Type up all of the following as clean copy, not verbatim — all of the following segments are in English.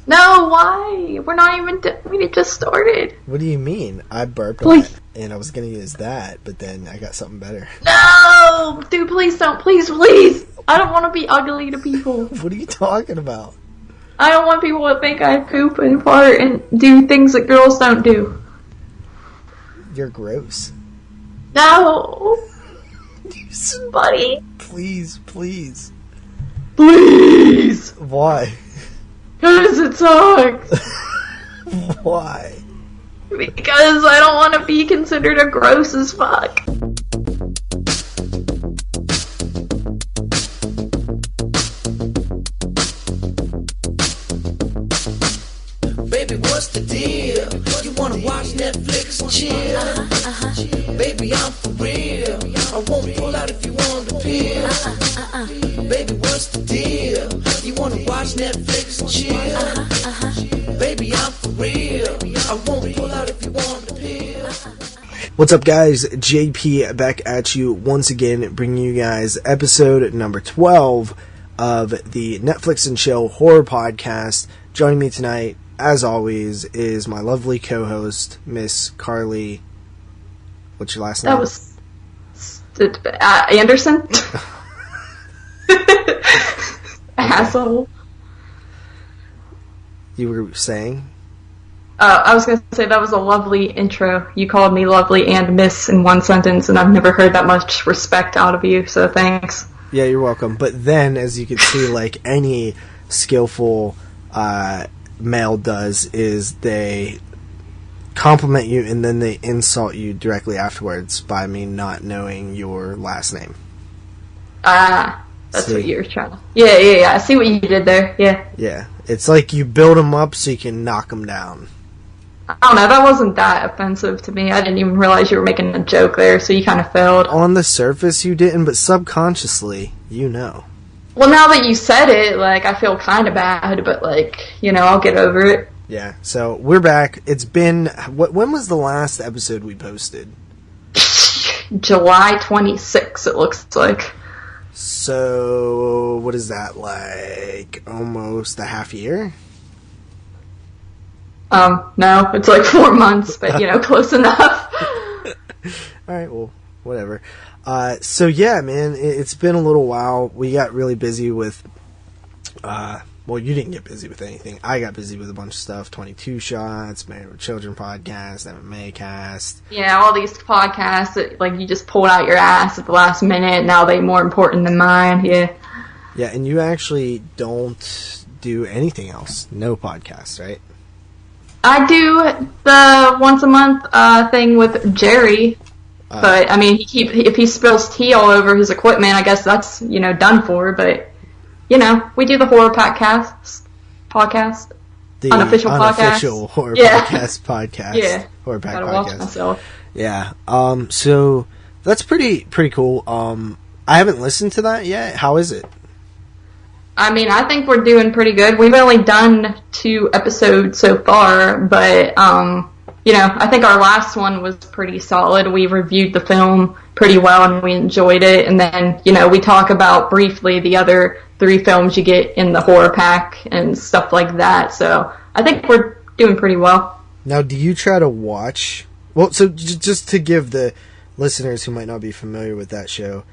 No, why? We're not even... we just started. What do you mean? I burped and I was going to use that, but then I got something better. No! Dude, please don't. Please, please. I don't want to be ugly to people. What are you talking about? I don't want people to think I poop and fart and do things that girls don't do. You're gross. No! Buddy. Please, please. Please! Why? Because it sucks. Why? Because I don't want to be considered a gross as fuck. Baby, what's the deal? You wanna watch Netflix and chill? Baby, I'm for real. I won't pull out if you want the pill. Baby, what's the deal? You wanna watch Netflix and chill? Baby, I'm for real. I won't pull out if you want the pill. What's up, guys? JP back at you once again, bringing you guys episode number 12 of the Netflix and Chill horror podcast. Joining me tonight, as always, is my lovely co-host, Miss Carly. What's your last name? That was... Anderson? Asshole. You were saying? I was going to say that was a lovely intro. You called me lovely and miss in one sentence, and I've never heard that much respect out of you, so thanks. Yeah, you're welcome. But then, as you can see, like any skillful male does, is they compliment you and then they insult you directly afterwards by me not knowing your last name. That's what you're trying to... Yeah. I see what you did there, yeah. Yeah, it's like you build them up so you can knock them down. I don't know, that wasn't that offensive to me. I didn't even realize you were making a joke there, so you kind of failed. On the surface you didn't, but subconsciously, you know. Well, now that you said it, like, I feel kind of bad, but, like, you know, I'll get over it. Yeah, so we're back. It's been... when was the last episode we posted? July 26th, it looks like. So, what is that, like, almost a half year? No, it's like 4 months, but, you know, close enough. Alright, well, whatever. So yeah, man, it's been a little while. We got really busy with, well, you didn't get busy with anything. I got busy with a bunch of stuff. 22 Shots, Married with Children podcast, MMA cast. Yeah, all these podcasts that, like, you just pulled out your ass at the last minute. Now they're more important than mine, yeah. Yeah, and you actually don't do anything else. No podcasts, right? I do the once a month thing with Jerry. But, I mean, if he spills tea all over his equipment, I guess that's, you know, done for. But, you know, we do the Horror Podcast. The unofficial Horror Podcast. Yeah. Horror Pack Gotta Podcast. watch myself. Yeah. So, that's pretty cool. I haven't listened to that yet. How is it? I mean, I think we're doing pretty good. We've only done 2 episodes so far, but, you know, I think our last one was pretty solid. We reviewed the film pretty well and we enjoyed it. And then, you know, we talk about briefly the other 3 films you get in the horror pack and stuff like that. So I think we're doing pretty well. Now, do you try to watch... Well, so just to give the listeners who might not be familiar with that show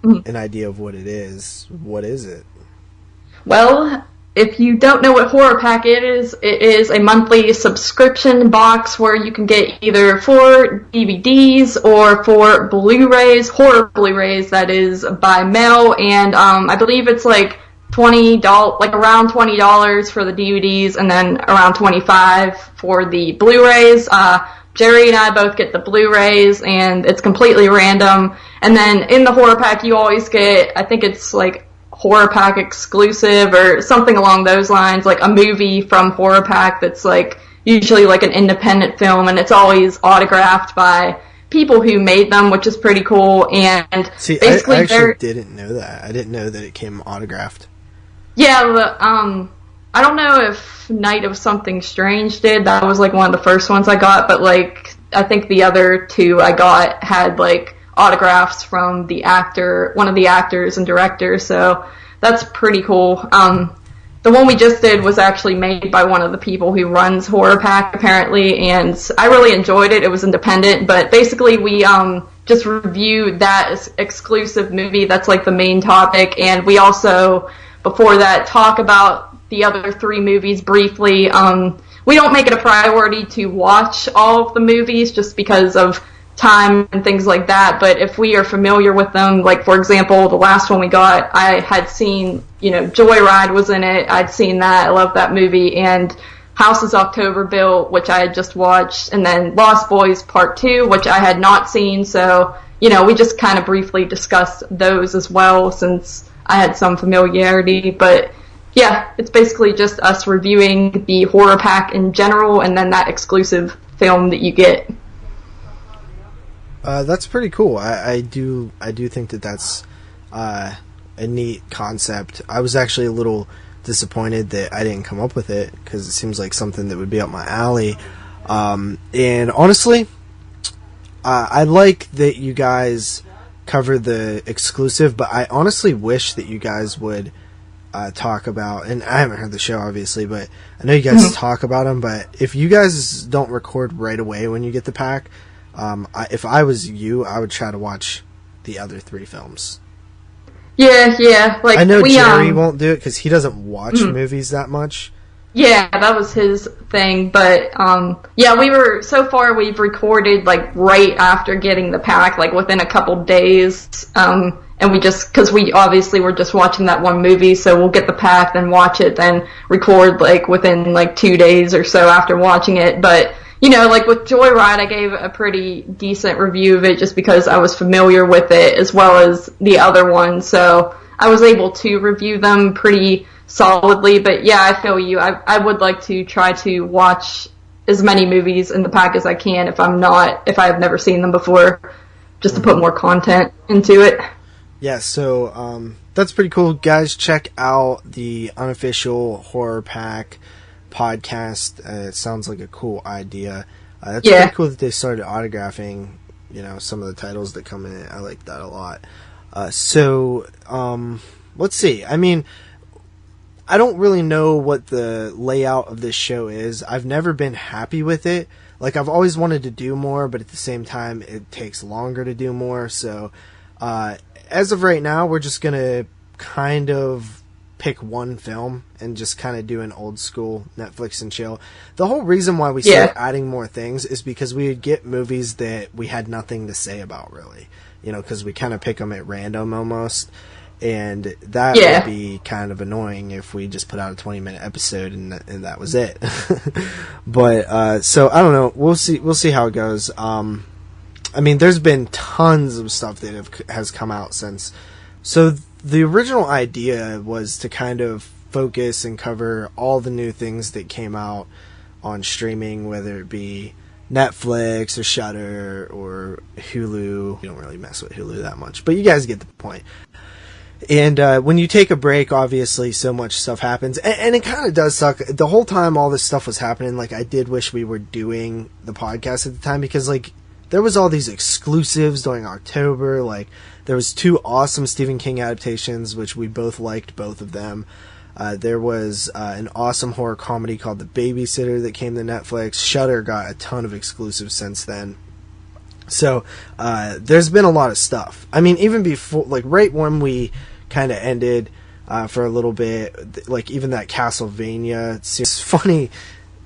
an idea of what it is it? Well, if you don't know what Horror Pack is, it is a monthly subscription box where you can get either 4 DVDs or 4 Blu-rays, horror Blu-rays, that is, by mail, and I believe it's like $20, like around $20 for the DVDs, and then around $25 for the Blu-rays. Jerry and I both get the Blu-rays, and it's completely random, and then in the Horror Pack you always get, I think it's like Horror Pack exclusive or something along those lines, like a movie from Horror Pack that's like usually like an independent film, and it's always autographed by people who made them, which is pretty cool. And see, basically I actually didn't know that. I didn't know that it came autographed. Yeah, but, I don't know if Night of Something Strange did. That was like one of the first ones I got, but like I think the other 2 I got had like autographs from the actor, one of the actors and directors, so that's pretty cool. the one we just did was actually made by one of the people who runs Horror Pack, apparently, and I really enjoyed it. It was independent, but basically we just reviewed that exclusive movie. That's like the main topic, and we also, before that, talk about the other 3 movies briefly. We don't make it a priority to watch all of the movies just because of time and things like that, but if we are familiar with them, like for example, the last one we got, I had seen, Joyride was in it, I'd seen that, I love that movie, and House is October Built, which I had just watched, and then Lost Boys Part 2, which I had not seen, so, we just kind of briefly discussed those as well, since I had some familiarity, but yeah, it's basically just us reviewing the Horror Pack in general, and then that exclusive film that you get. That's pretty cool. I do think that that's a neat concept. I was actually a little disappointed that I didn't come up with it, because it seems like something that would be up my alley. And honestly, I like that you guys cover the exclusive, but I honestly wish that you guys would talk about, and I haven't heard the show obviously, but I know you guys talk about them, but if you guys don't record right away when you get the pack, if I was you, I would try to watch the other 3 films. Yeah. Like, I know Jerry won't do it because he doesn't watch movies that much. Yeah, that was his thing, but yeah, we've recorded like right after getting the pack, like within a couple days, and we just, because we obviously were just watching that one movie, so we'll get the pack, then watch it, then record like within like 2 days or so after watching it, but like with Joyride, I gave a pretty decent review of it just because I was familiar with it as well as the other one, so I was able to review them pretty solidly, but yeah, I feel you. I would like to try to watch as many movies in the pack as I can if I have never seen them before, just to put more content into it. Yeah, so that's pretty cool. Guys, check out the Unofficial Horror Pack podcast. It sounds like a cool idea. That's pretty cool that they started autographing, some of the titles that come in it. I like that a lot. So let's see. I mean, I don't really know what the layout of this show is. I've never been happy with it. Like, I've always wanted to do more, but at the same time, it takes longer to do more. So, as of right now, we're just going to kind of pick one film and just kind of do an old school Netflix and chill. The whole reason why we started adding more things is because we would get movies that we had nothing to say about, really. Because we kind of pick them at random almost. And that would be kind of annoying if we just put out a 20-minute episode and that was it. But so I don't know. We'll see how it goes. I mean, there's been tons of stuff that has come out since. So the original idea was to kind of focus and cover all the new things that came out on streaming, whether it be Netflix or Shudder or Hulu. You don't really mess with Hulu that much, but you guys get the point. And when you take a break, obviously, so much stuff happens. And it kind of does suck. The whole time all this stuff was happening, like, I did wish we were doing the podcast at the time, because, like, there was all these exclusives during October. Like, there was 2 awesome Stephen King adaptations, which we both liked, both of them. There was an awesome horror comedy called The Babysitter that came to Netflix. Shudder got a ton of exclusives since then. So, there's been a lot of stuff. I mean, even before, like, right when we kind of ended for a little bit, like, even that Castlevania, it's funny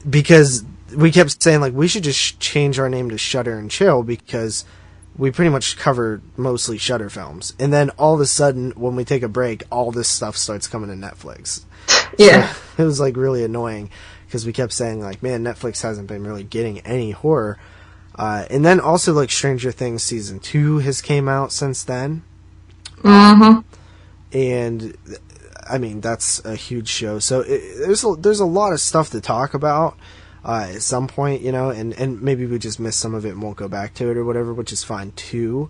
because we kept saying, like, we should just change our name to Shudder and Chill because we pretty much cover mostly Shudder films. And then all of a sudden, when we take a break, all this stuff starts coming to Netflix. Yeah. So it was, like, really annoying because we kept saying, like, man, Netflix hasn't been really getting any horror. And then also, like, Stranger Things Season 2 has came out since then. Mm-hmm. And, I mean, that's a huge show. So there's a lot of stuff to talk about at some point, and maybe we just missed some of it and won't go back to it or whatever, which is fine, too,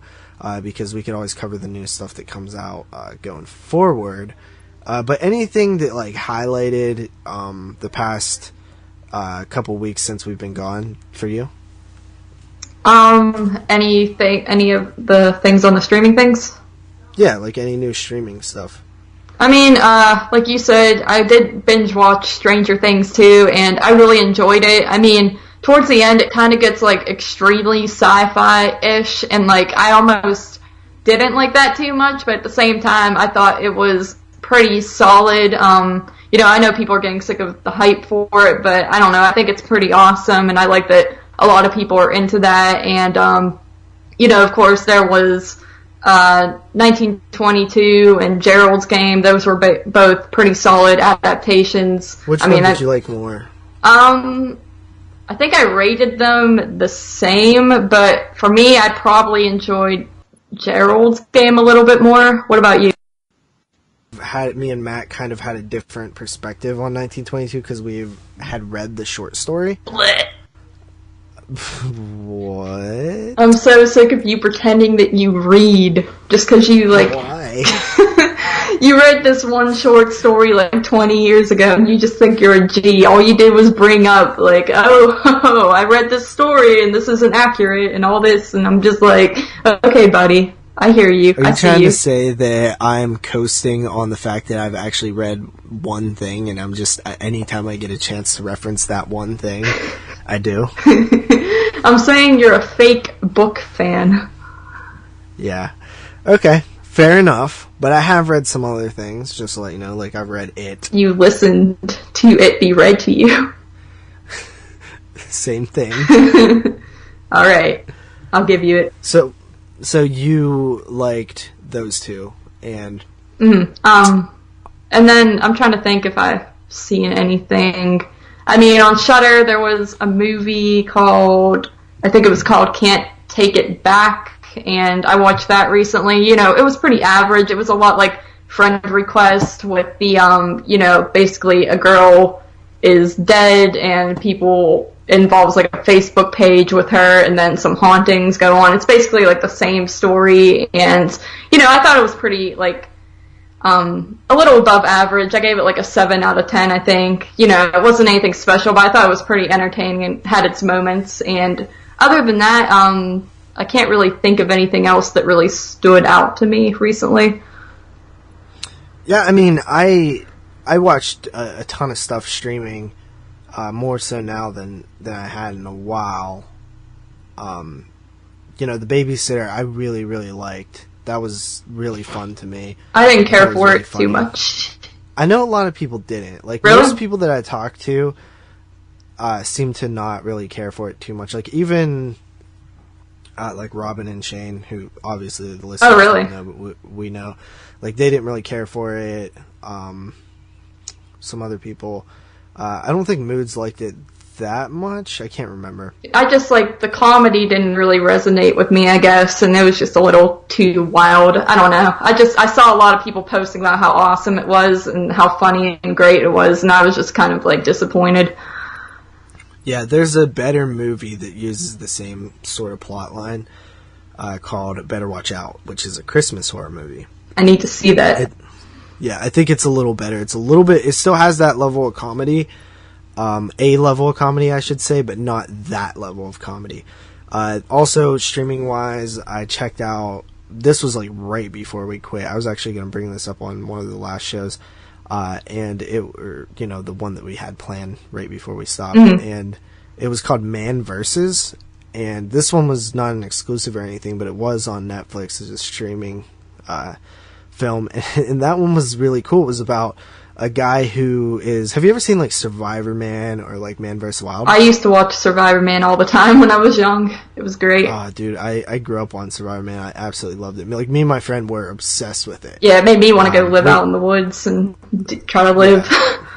because we can always cover the new stuff that comes out going forward. But anything that, like, highlighted the past couple weeks since we've been gone for you? Any of the things on the streaming things? Yeah, like any new streaming stuff. I mean, like you said, I did binge watch Stranger Things too, and I really enjoyed it. I mean, towards the end, it kind of gets like extremely sci-fi-ish, and like I almost didn't like that too much, but at the same time, I thought it was pretty solid. I know people are getting sick of the hype for it, but I don't know. I think it's pretty awesome, and I like that a lot of people are into that. And of course, there was 1922 and Gerald's Game. Those were both pretty solid adaptations. Which one did you like more? I think I rated them the same, but for me, I probably enjoyed Gerald's Game a little bit more. What about you? Me and Matt kind of had a different perspective on 1922 because we had read the short story. What? I'm so sick of you pretending that you read just because you Why? You read this one short story like 20 years ago and you just think you're a G. All you did was bring up like, oh, I read this story and this isn't accurate and all this, and I'm just like, okay, buddy, I hear you. Are you I see trying you. to say that I'm coasting on the fact that I've actually read one thing and I'm just, anytime I get a chance to reference that one thing, I do? I'm saying you're a fake book fan. Yeah. Okay. Fair enough. But I have read some other things, just to let you know, like I've read It. You listened to it be read to you. Same thing. Alright. I'll give you it. So you liked those two, and... And then I'm trying to think if I've seen anything. I mean, on Shudder there was a movie called, I think it was called Can't Take It Back, and I watched that recently. It was pretty average. It was a lot like Friend Request with the, basically a girl is dead and people involves like a Facebook page with her and then some hauntings go on. It's basically like the same story, and, I thought it was pretty like, a little above average. I gave it like a 7 out of 10, I think. It wasn't anything special, but I thought it was pretty entertaining and had its moments. And other than that, I can't really think of anything else that really stood out to me recently. Yeah, I mean, I watched a ton of stuff streaming, more so now than I had in a while. The Babysitter I really, really liked. That was really fun to me. I didn't care for it too much. I know a lot of people didn't. Like, really? Most people that I talked to seem to not really care for it too much. Like, even like Robin and Shane, who obviously the listeners don't know, but we know. Like, they didn't really care for it. Some other people. I don't think Moods liked it that much. I can't remember. I just like the comedy didn't really resonate with me, I guess, and it was just a little too wild. I don't know. I saw a lot of people posting about how awesome it was and how funny and great it was, and I was just kind of like disappointed. Yeah, there's a better movie that uses the same sort of plot line called Better Watch Out, which is a Christmas horror movie. I need to see that. I think it's a little better. It still has that level of comedy, a level of comedy, I should say, but not that level of comedy. Also, streaming-wise, I checked out, this was like right before we quit. I was actually going to bring this up on one of the last shows, and the one that we had planned right before we stopped, and it was called Man Versus, and this one was not an exclusive or anything, but it was on Netflix as a streaming film, and that one was really cool. It was about a guy who is... Have you ever seen, like, Survivor Man or, like, Man vs. Wild? I used to watch Survivor Man all the time when I was young. It was great. Oh, dude, I grew up on Survivor Man. I absolutely loved it. Like, me and my friend were obsessed with it. Yeah, it made me want to go live out in the woods and try to live. Yeah.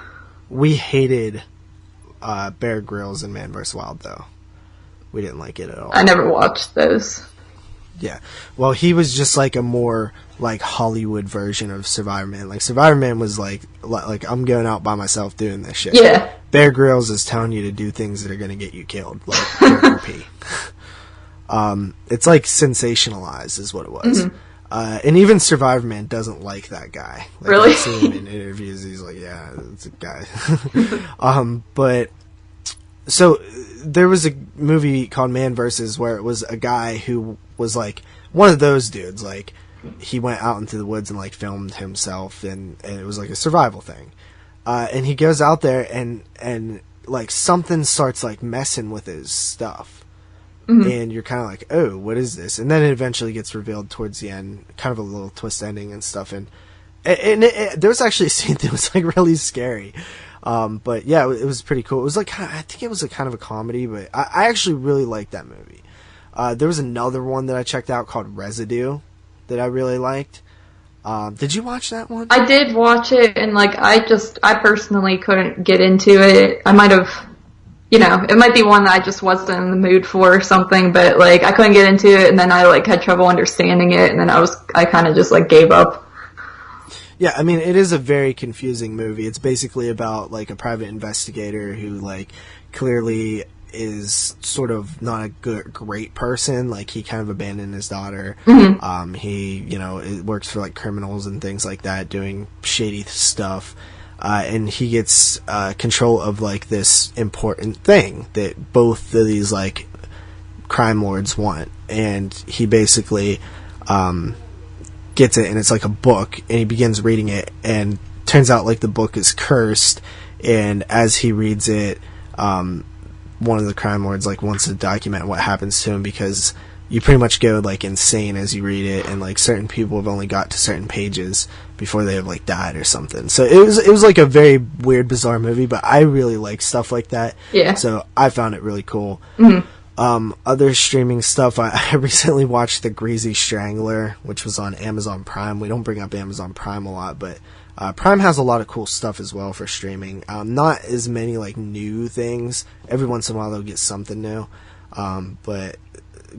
We hated Bear Grylls and Man vs. Wild, though. We didn't like it at all. I never watched those. Yeah. Well, he was just like a more like Hollywood version of Survivor Man. Like Survivor Man was like I'm going out by myself doing this shit. Yeah. Bear Grylls is telling you to do things that are going to get you killed, like RP. It's like sensationalized is what it was. Mm-hmm. And even Survivor Man doesn't like that guy. Like, really? I've seen him in interviews. He's like, yeah, it's a guy. But so there was a movie called Man Versus where it was a guy who was like one of those dudes, like he went out into the woods and like filmed himself, and it was like a survival thing. And he goes out there and like something starts like messing with his stuff. Mm-hmm. And you're kind of like, oh, what is this? And then it eventually gets revealed towards the end, kind of a little twist ending and stuff. And there was actually a scene that was like really scary. But yeah, it was pretty cool. It was like, I think it was a kind of a comedy, but I actually really liked that movie. There was another one that I checked out called Residue that I really liked. Did you watch that one? I did watch it, and like I personally couldn't get into it. I might have, it might be one that I just wasn't in the mood for or something, but like I couldn't get into it, and then I like had trouble understanding it, and then I kind of just like gave up. Yeah, I mean, it is a very confusing movie. It's basically about like a private investigator who like clearly is sort of not a great person. Like he kind of abandoned his daughter. Mm-hmm. He works for like criminals and things like that, doing shady stuff. And he gets control of like this important thing that both of these like crime lords want, and he basically gets it, and it's like a book, and he begins reading it, and turns out like the book is cursed, and as he reads it, one of the crime lords like wants to document what happens to him, because you pretty much go like insane as you read it, and like certain people have only got to certain pages before they have like died or something. So it was like a very weird, bizarre movie, but I really like stuff like that. Yeah. So I found it really cool. Mm-hmm. Other streaming stuff, I recently watched The Greasy Strangler, which was on Amazon Prime. We don't bring up Amazon Prime a lot, but Prime has a lot of cool stuff as well for streaming. Not as many like new things. Every once in a while they'll get something new. But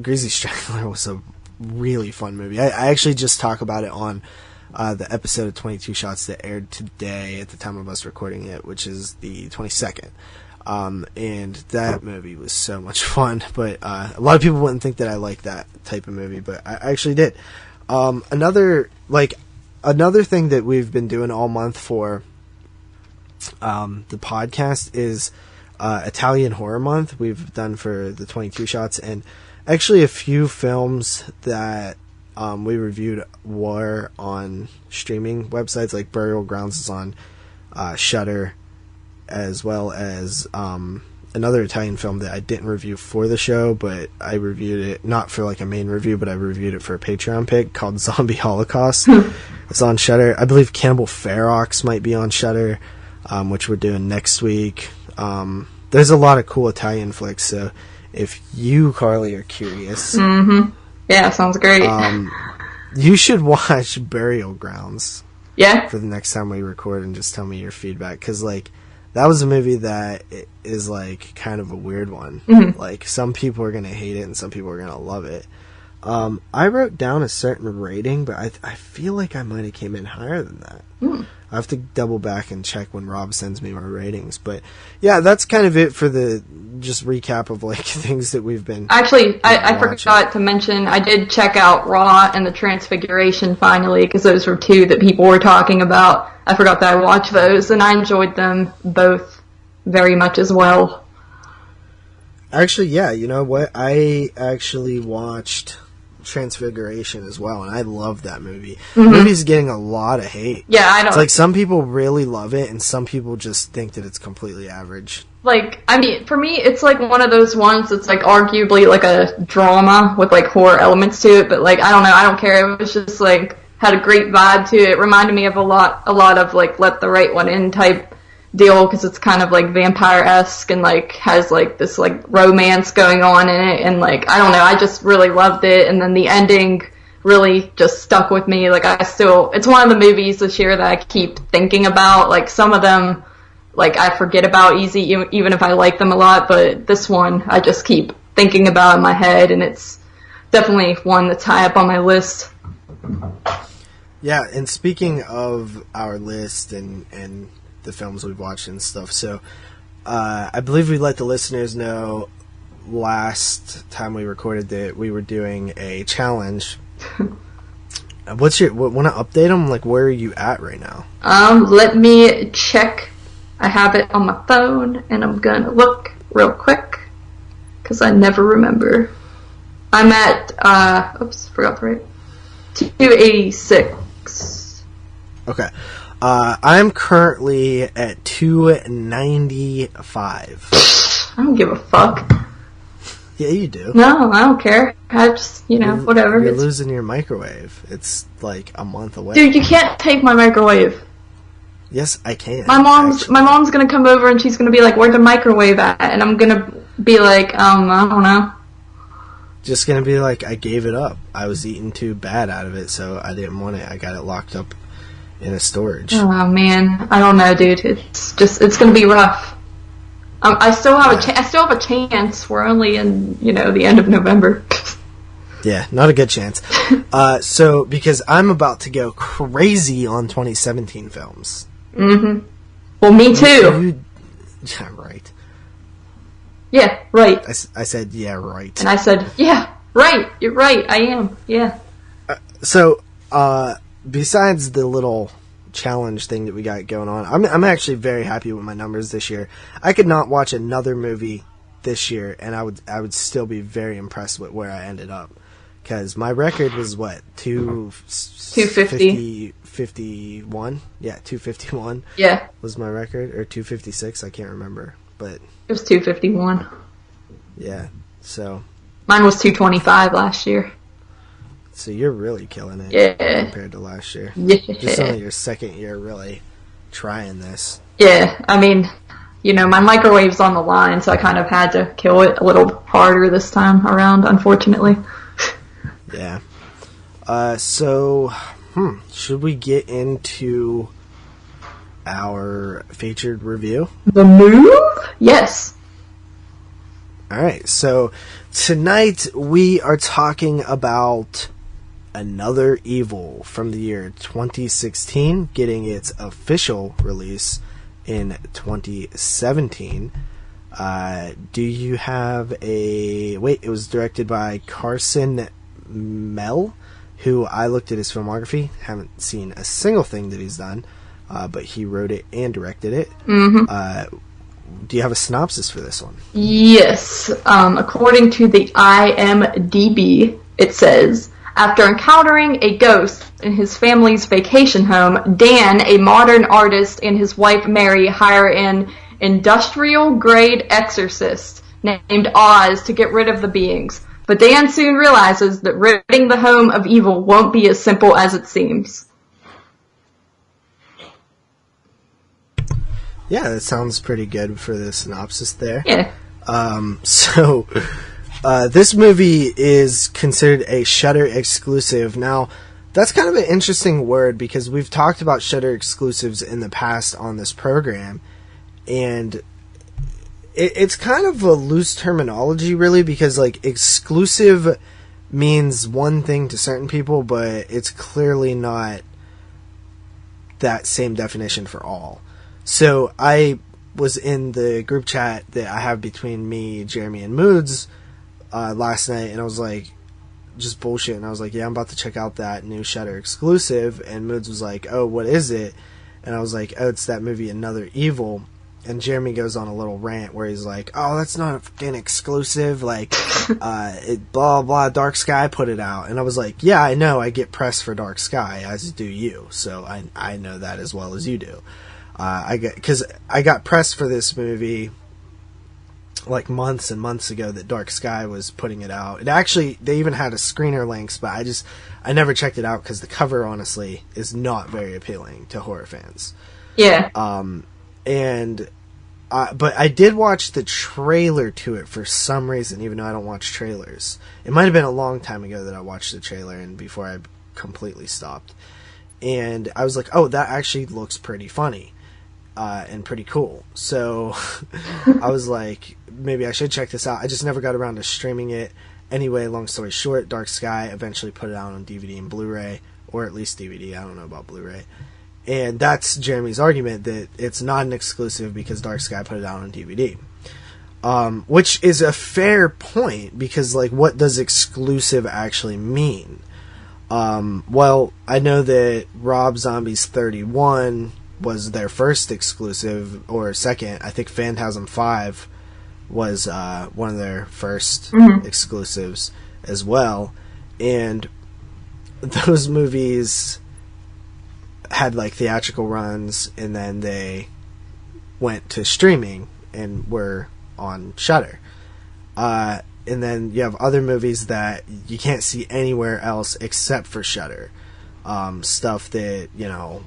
Greasy Strangler was a really fun movie. I actually just talk about it on the episode of 22 Shots that aired today at the time of us recording it, which is the 22nd. And that movie was so much fun, but a lot of people wouldn't think that I like that type of movie, but I actually did. Another thing that we've been doing all month for the podcast is Italian Horror Month. We've done for the 22 Shots, and actually a few films that we reviewed were on streaming websites, like Burial Grounds is on Shudder, as well as another Italian film that I didn't review for the show, but I reviewed it, not for like a main review, but I reviewed it for a Patreon pick, called Zombie Holocaust. It's on Shudder. I believe Cannibal Ferox might be on Shudder, which we're doing next week. There's a lot of cool Italian flicks, so if you, Carly, are curious... Mm-hmm. Yeah, sounds great. You should watch Burial Grounds. Yeah? For the next time we record, and just tell me your feedback, because like that was a movie that is like kind of a weird one. Mm-hmm. Like some people are gonna hate it and some people are gonna love it. I wrote down a certain rating, but I feel like I might have came in higher than that. I have to double back and check when Rob sends me my ratings. But yeah, that's kind of it for the just recap of like things that we've been. Actually, I forgot to mention, I did check out Raw and the Transfiguration finally, because those were two that people were talking about. I forgot that I watched those, and I enjoyed them both very much as well. Actually, yeah, you know what? I actually watched Transfiguration as well, and I love that movie. Mm-hmm. The movie's getting a lot of hate. Yeah, I know. It's like some people really love it, and some people just think that it's completely average. Like, I mean, for me, it's like one of those ones that's like arguably like a drama with like horror elements to it, but like, I don't know, I don't care. It was just like, had a great vibe to it. It reminded me of a lot of like Let the Right One In type deal, because it's kind of like vampire-esque and like has like this like romance going on in it, and like I don't know, I just really loved it, and then the ending really just stuck with me. Like it's one of the movies this year that I keep thinking about. Like some of them like I forget about easy even if I like them a lot, but this one I just keep thinking about in my head, and it's definitely one that's high up on my list. Yeah, and speaking of our list and the films we've watched and stuff, so I believe we let the listeners know last time we recorded that we were doing a challenge. Want to update them? Like, where are you at right now? Let me check. I have it on my phone, and I'm gonna look real quick because I never remember. I'm at forgot the right. 286. Okay. I'm currently at 295. I don't give a fuck. Yeah, you do. No, I don't care. I just, whatever. You're losing your microwave. It's like a month away. Dude, you can't take my microwave. Yes, I can. My mom's gonna come over and she's gonna be like, "Where's the microwave at?" And I'm gonna be like, I don't know. Just gonna be like, I gave it up. I was eating too bad out of it, so I didn't want it. I got it locked up in a storage. Oh man, I don't know, dude. It's gonna be rough. I still have a chance. We're only in, the end of November. Yeah, not a good chance. So, because I'm about to go crazy on 2017 films. Mm-hmm. Well, me too. Yeah, right. Yeah, right. I said, yeah, right. And I said, yeah, right. You're right. I am. Yeah. So, besides the little challenge thing that we got going on, I'm actually very happy with my numbers this year. I could not watch another movie this year, and I would still be very impressed with where I ended up. Because my record was, what, 250? 51? Yeah, 251. Yeah. Was my record, or 256, I can't remember. But it was 251. Yeah, so. Mine was 225 last year. So you're really killing it. Yeah. Compared to last year. Yeah. This is only your second year really trying this. Yeah, I mean, my microwave's on the line, so I kind of had to kill it a little harder this time around, unfortunately. Yeah. So, should we get into our featured review? The Move? Yes. Alright, so tonight we are talking about Another Evil from the year 2016, getting its official release in 2017. Do you have it was directed by Carson Mell, who I looked at his filmography, haven't seen a single thing that he's done, but he wrote it and directed it. Mm-hmm. Do you have a synopsis for this one? Yes. According to the IMDb, it says, after encountering a ghost in his family's vacation home, Dan, a modern artist, and his wife Mary hire an industrial-grade exorcist named Oz to get rid of the beings. But Dan soon realizes that ridding the home of evil won't be as simple as it seems. Yeah, that sounds pretty good for the synopsis there. Yeah. So, this movie is considered a Shudder exclusive. Now, that's kind of an interesting word because we've talked about Shudder exclusives in the past on this program, and it's kind of a loose terminology, really, because, exclusive means one thing to certain people, but it's clearly not that same definition for all. So I was in the group chat that I have between me, Jeremy, and Moods last night, and I was like, just bullshit, and I was like, yeah, I'm about to check out that new Shudder exclusive, and Moods was like, oh, what is it? And I was like, oh, it's that movie Another Evil, and Jeremy goes on a little rant where he's like, oh, that's not a fucking exclusive, blah, blah, Dark Sky put it out, and I was like, yeah, I know, I get press for Dark Sky, as do you, so I know that as well as you do. Because I got press for this movie months and months ago that Dark Sky was putting it out. It actually, they even had a screener links, but I never checked it out because the cover honestly is not very appealing to horror fans. Yeah. But I did watch the trailer to it for some reason, even though I don't watch trailers. It might have been a long time ago that I watched the trailer and before I completely stopped. And I was like, oh, that actually looks pretty funny. And pretty cool. So I was like, maybe I should check this out. I just never got around to streaming it. Anyway, long story short, Dark Sky eventually put it out on DVD and Blu-ray, or at least DVD. I don't know about Blu-ray. And that's Jeremy's argument that it's not an exclusive because Dark Sky put it out on DVD. Which is a fair point because, what does exclusive actually mean? Well, I know that Rob Zombie's 31 was their first exclusive, or second. I think Phantasm 5 was one of their first exclusives as well. And those movies had like theatrical runs, and then they went to streaming and were on Shudder. And then you have other movies that you can't see anywhere else except for Shudder. Stuff that, you know,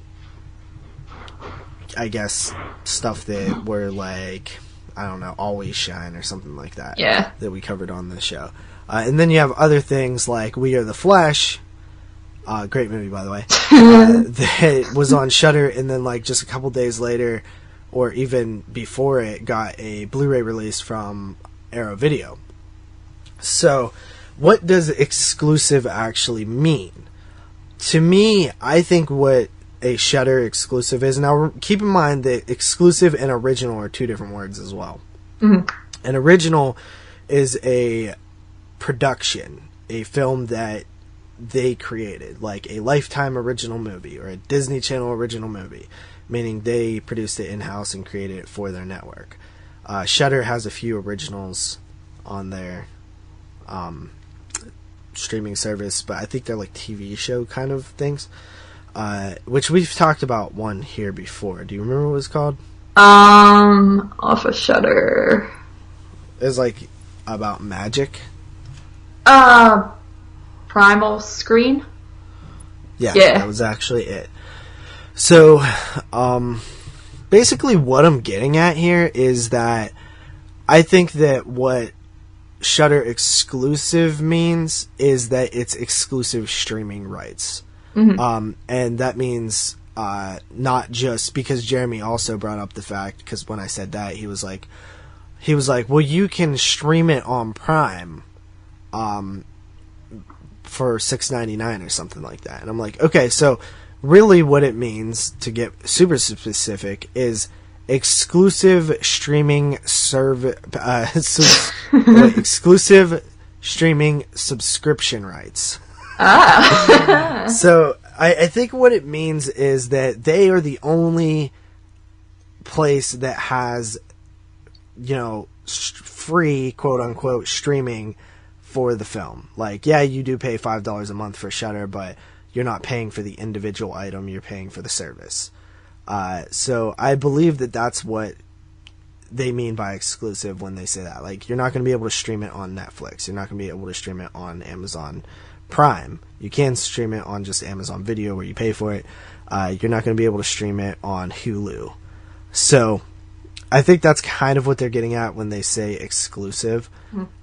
I guess stuff that were like, I don't know, Always Shine or something like that. Yeah. That we covered on the show. And then you have other things like We Are the Flesh. Great movie, by the way. That was on Shudder, and then like just a couple days later, or even before it, got a Blu-ray release from Arrow Video. So, what does exclusive actually mean? To me, I think what a Shudder exclusive is, now keep in mind that exclusive and original are two different words as well. Mm-hmm. An original is a production, a film that they created, like a Lifetime original movie or a Disney Channel original movie, meaning they produced it in-house and created it for their network. Shudder has a few originals on their streaming service, but I think they're like TV show kind of things, which we've talked about one here before. Do you remember what it was called? Off of Shudder. It was like about magic. Primal Screen? Yeah, Yeah. That was actually it. So, basically what I'm getting at here is that I think that what Shudder exclusive means is that it's exclusive streaming rights. Mm-hmm. And that means not just because Jeremy also brought up the fact, because when I said that, he was like, well, you can stream it on Prime for $6.99 or something like that. And I'm like, okay, so really what it means, to get super specific, is exclusive streaming exclusive streaming subscription rights. So I think what it means is that they are the only place that has, you know, free, quote unquote, streaming for the film. Like, yeah, you do pay $5 a month for Shudder, but you're not paying for the individual item, you're paying for the service. So I believe that that's what they mean by exclusive when they say that. Like, you're not going to be able to stream it on Netflix. You're not going to be able to stream it on Amazon Prime. You can stream it on just Amazon Video where you pay for it. You're not going to be able to stream it on Hulu. So I think that's kind of what they're getting at when they say exclusive.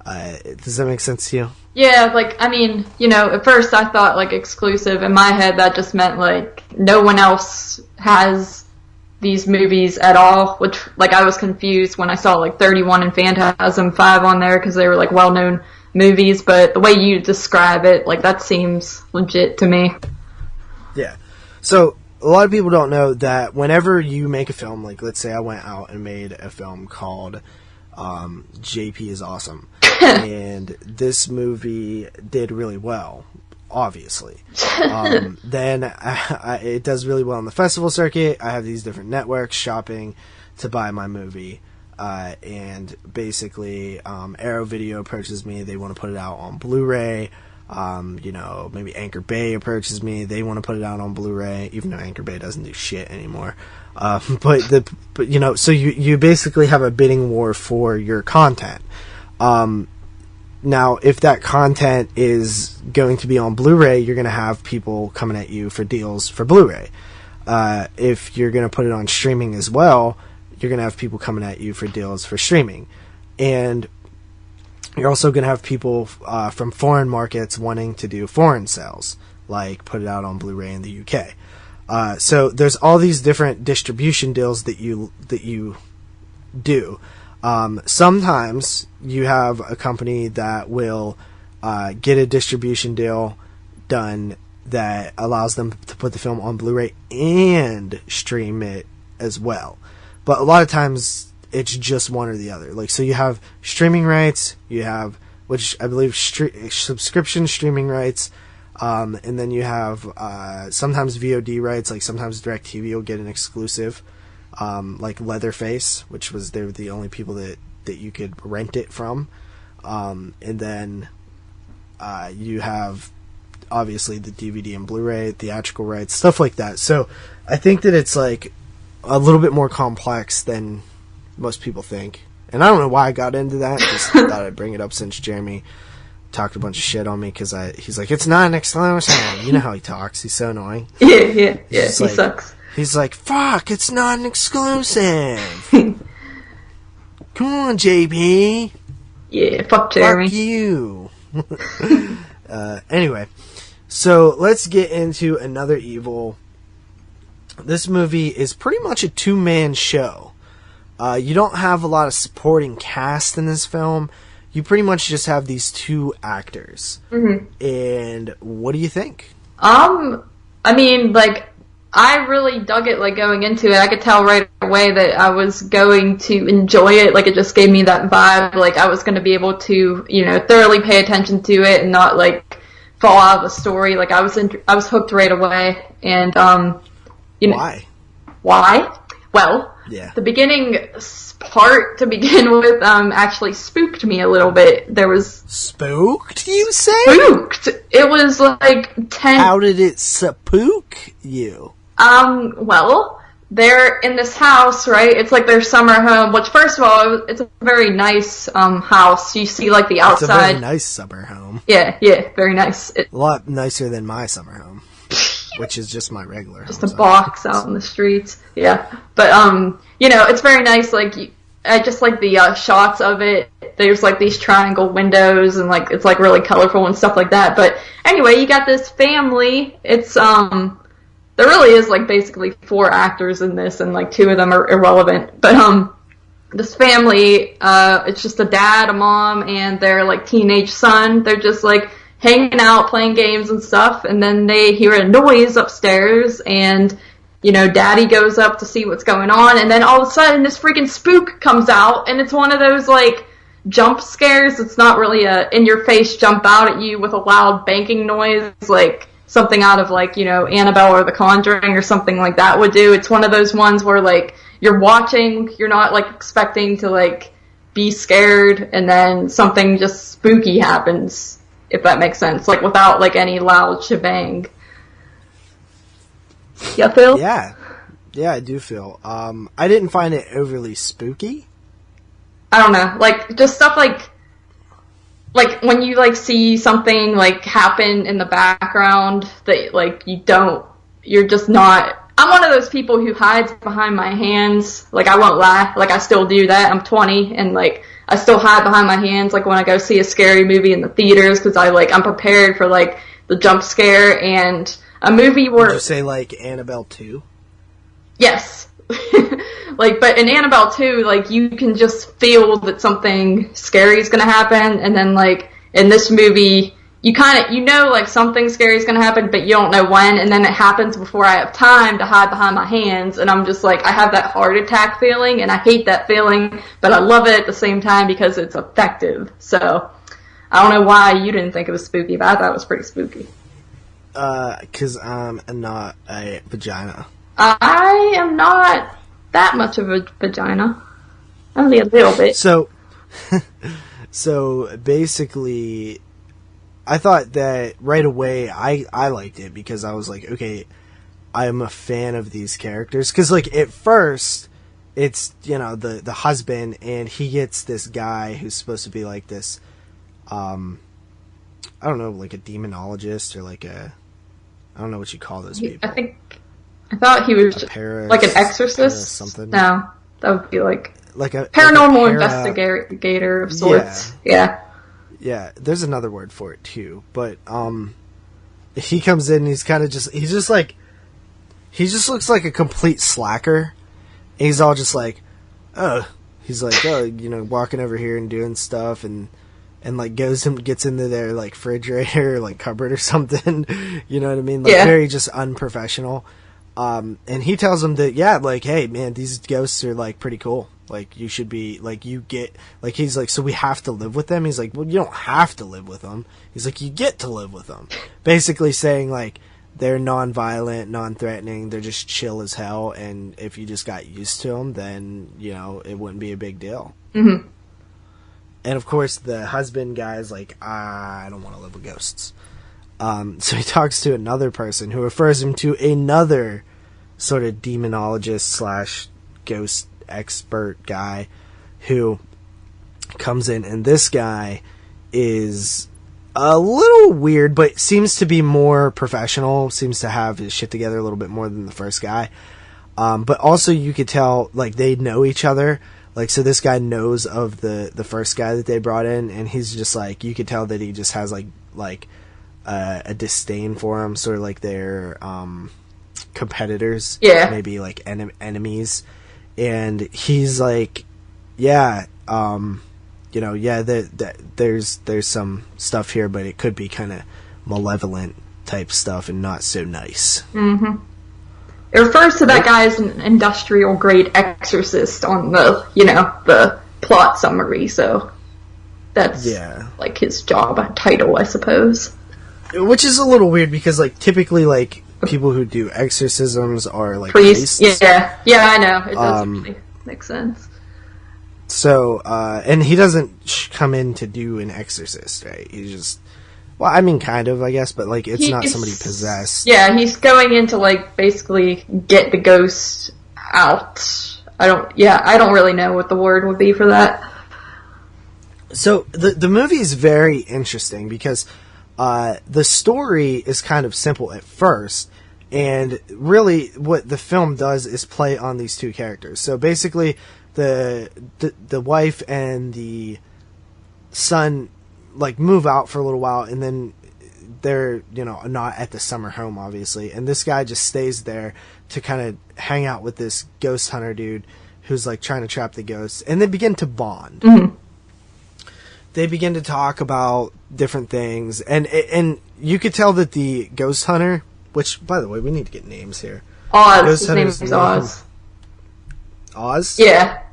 Does that make sense to you? Yeah, like, I mean, you know, at first I thought, like, exclusive. In my head, that just meant, like, no one else has these movies at all, which, like, I was confused when I saw, like, 31 and Phantasm 5 on there, because they were, like, well-known movies, but the way you describe it, like, that seems legit to me. Yeah. So, a lot of people don't know that whenever you make a film, like, let's say I went out and made a film called JP is Awesome, and this movie did really well, obviously. Then it does really well on the festival circuit. I have these different networks shopping to buy my movie, and basically Arrow Video approaches me. They want to put it out on Blu-ray. You know, maybe Anchor Bay approaches me. They want to put it out on Blu-ray, even though Anchor Bay doesn't do shit anymore. But you know, so you basically have a bidding war for your content. Now, if that content is going to be on Blu-ray, you're going to have people coming at you for deals for Blu-ray. If you're going to put it on streaming as well, you're going to have people coming at you for deals for streaming. And you're also going to have people from foreign markets wanting to do foreign sales, like put it out on Blu-ray in the UK. So there's all these different distribution deals that you do. Sometimes you have a company that will get a distribution deal done that allows them to put the film on Blu-ray and stream it as well. But a lot of times it's just one or the other. Like, so you have streaming rights, you have, which I believe subscription streaming rights, and then you have sometimes VOD rights. Like sometimes DirecTV will get an exclusive, like Leatherface, which was, they were the only people that you could rent it from. And then you have obviously the DVD and Blu-ray, theatrical rights, stuff like that. So I think that it's like a little bit more complex than most people think. And I don't know why I got into that. Just thought I'd bring it up since Jeremy talked a bunch of shit on me because he's like, it's not an exclusive. You know how he talks. He's so annoying. Yeah. He sucks. He's like, fuck, it's not an exclusive. Come on, JP. Yeah, fuck Jeremy. Fuck you. Anyway, so let's get into Another Evil. This movie is pretty much a two-man show. You don't have a lot of supporting cast in this film. You pretty much just have these two actors. Mm-hmm. And what do you think? I mean, like, I really dug it, like, going into it. I could tell right away that I was going to enjoy it. Like, it just gave me that vibe. Like, I was going to be able to, you know, thoroughly pay attention to it and not, like, fall out of the story. Like, I was hooked right away. And, you know. Why? Well, yeah. The beginning part to begin with actually spooked me a little bit. There was... Spooked, you say? Spooked! It was, like, 10... How did it spook you? Well, they're in this house, right? It's like their summer home, which, first of all, it's a very nice house. You see, like, the outside. It's a very nice summer home. Yeah, very nice. A lot nicer than my summer home, which is just my regular just home. Just a box out in the streets. Yeah. But, you know, it's very nice. Like, I just like the shots of it. There's, like, these triangle windows, and, like, it's, like, really colorful and stuff like that. But, anyway, you got this family. It's, there really is, like, basically 4 actors in this, and, like, 2 of them are irrelevant. But, this family, it's just a dad, a mom, and their, like, teenage son. They're just, like, hanging out, playing games and stuff, and then they hear a noise upstairs, and, you know, daddy goes up to see what's going on, and then all of a sudden this freaking spook comes out, and it's one of those, like, jump scares. It's not really a in-your-face jump out at you with a loud banking noise, like something out of, like, you know, Annabelle or The Conjuring or something like that would do. It's one of those ones where, like, you're watching, you're not, like, expecting to, like, be scared, and then something just spooky happens, if that makes sense, like, without, like, any loud shebang. Yeah, Phil? Yeah, I do feel. I didn't find it overly spooky. I don't know, like, just stuff like when you, like, see something, like, happen in the background that, like, you're just not... I'm one of those people who hides behind my hands. Like, I won't lie. Like, I still do that. I'm 20, and, like, I still hide behind my hands, like, when I go see a scary movie in the theaters, because I'm prepared for, like, the jump scare, and a movie where... Did you say, like, Annabelle 2? Yes. Like, but in Annabelle 2, like, you can just feel that something scary is gonna happen, and then, like, in this movie... You know, like, something scary is going to happen, but you don't know when, and then it happens before I have time to hide behind my hands, and I'm just like, I have that heart attack feeling, and I hate that feeling, but I love it at the same time because it's effective. So, I don't know why you didn't think it was spooky, but I thought it was pretty spooky. 'Cause I'm not a vagina. I am not that much of a vagina. Only a little bit. So basically... I thought that right away I liked it because I was like, okay, I'm a fan of these characters. Because, like, at first, it's, you know, the husband, and he gets this guy who's supposed to be like this, I don't know, like a demonologist or like I don't know what you call those people. I thought he was like an exorcist. Something. No, that would be like a paranormal investigator of sorts. Yeah. Yeah, there's another word for it too, but he comes in and he just looks like a complete slacker. And he's all just like, you know, walking over here and doing stuff and like gets into their like refrigerator or like cupboard or something. You know what I mean? Like, very just unprofessional. And he tells him that, yeah, like, hey man, these ghosts are like pretty cool. Like, you should be, like, you get, like, he's like, so we have to live with them? He's like, well, you don't have to live with them. He's like, you get to live with them. Basically saying, like, they're non-violent, non-threatening, they're just chill as hell, and if you just got used to them, then, you know, it wouldn't be a big deal. Mm-hmm. And, of course, the husband guy is like, I don't want to live with ghosts. So he talks to another person who refers him to another sort of demonologist slash ghost expert guy who comes in, and this guy is a little weird, but seems to be more professional, seems to have his shit together a little bit more than the first guy. But also you could tell, like, they know each other. Like, so this guy knows of the first guy that they brought in, and he's just like, you could tell that he just has like a disdain for him, sort of like they're competitors, maybe like enemies. And he's like, yeah, there's some stuff here, but it could be kind of malevolent type stuff and not so nice. Mm-hmm. It refers to that guy as an industrial grade exorcist on the plot summary, so that's like his job title, I suppose. Which is a little weird because, like, typically, like, people who do exorcisms are like priests. Yeah, I know. It does really make sense. So, and he doesn't come in to do an exorcist, right? He's just, well, I mean, kind of, I guess, but, like, it's not somebody possessed. Yeah, he's going in to, like, basically get the ghost out. I don't really know what the word would be for that. So, the movie is very interesting because the story is kind of simple at first, and really what the film does is play on these two characters. So basically, the wife and the son like move out for a little while, and then they're not at the summer home, obviously, and this guy just stays there to kind of hang out with this ghost hunter dude who's like trying to trap the ghosts, and they begin to bond. Mm-hmm. They begin to talk about different things, and you could tell that the ghost hunter, which, by the way, we need to get names here. Oz. His name is Oz. Oz? Yeah.